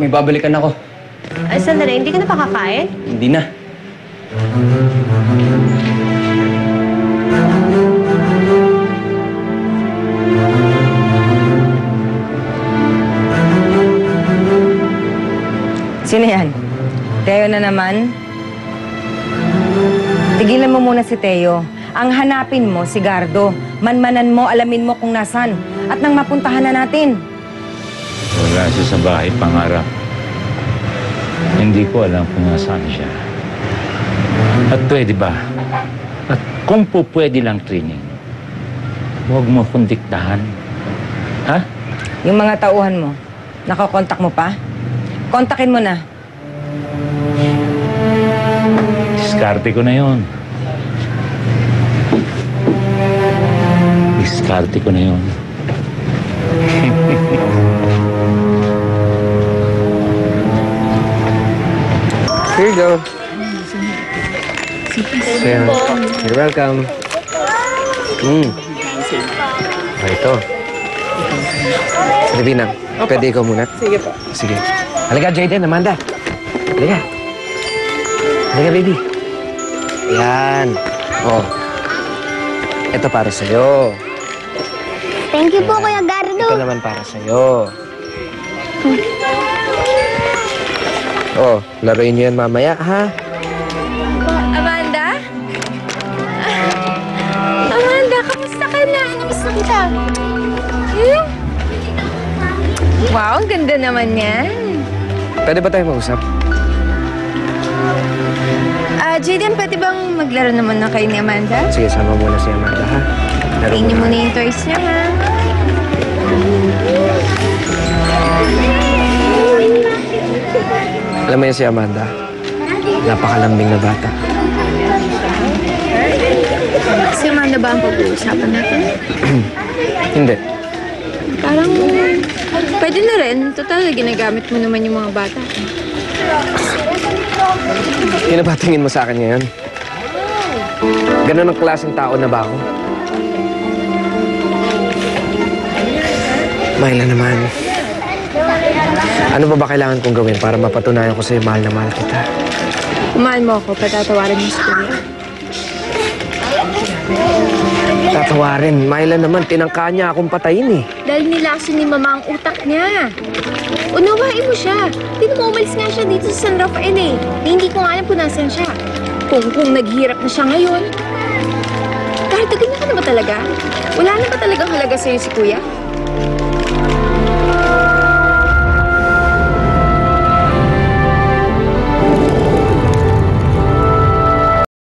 May babalikan ako. Ay, sandali. Hindi ka na pa kakain? Hindi na. Sino yan? Teo na naman? Tigilan mo muna si Teo. Ang hanapin mo, si Gardo. Manmanan mo, alamin mo kung nasan. At nang mapuntahan na natin. Wala siya sa bahay pangarap. Hindi ko alam kung nasaan siya. At pwede ba? At kung po pwede lang training, huwag mo kong diktahan. Ha? Yung mga tauhan mo, nakakontak mo pa? Kontakin mo na. Diskarte ko na yon. Diskarte ko na yon. Here you go. You're welcome. Ito. Divina, pwede ikaw muna? Sige po. Sige. Halika, Jayden, Amanda. Halika. Halika, baby. Yan. Oh. Ito para sa'yo. Thank you po, Kuya Gardo. Ito naman para sa'yo. Oh, laruin niyo yan mamaya, ha? Amanda? Amanda, kamusta ka na? Namiss na kita. Wow, ang ganda naman yan. Pwede ba tayo mag-usap? Jaden, pwede bang maglaro naman na kayo ni Amanda? Sige, sama muna si Amanda, ha? Laro Tingnan mo muna. na yung toys niya, ha? Alam mo yan si Amanda? Napakalambing na bata. Si Amanda ba ang pag-uusapan natin? Hindi. Parang pwede na rin. Total, ginagamit mo naman yung mga bata. Pinapatingin mo sa akin ngayon? Ganun ang klaseng tao na ba ako? Myla naman. Ano ba kailangan kong gawin para mapatunayan ko sa'yo mahal na mahal kita? Kung mahal mo ako, patatawarin mo si Kuya. Tatawarin. Myla naman, tinangka niya akong patayin eh. Dahil nilaso ni Mama ang utak niya. Unawain mo siya. Hindi mo umalis nga siya dito sa San Rafael eh. Hindi ko nga alam kung nasan siya. Kung naghihirap na siya ngayon. Kahit ganyan ka na ba talaga? Wala na ba talagang halaga sa'yo si Kuya?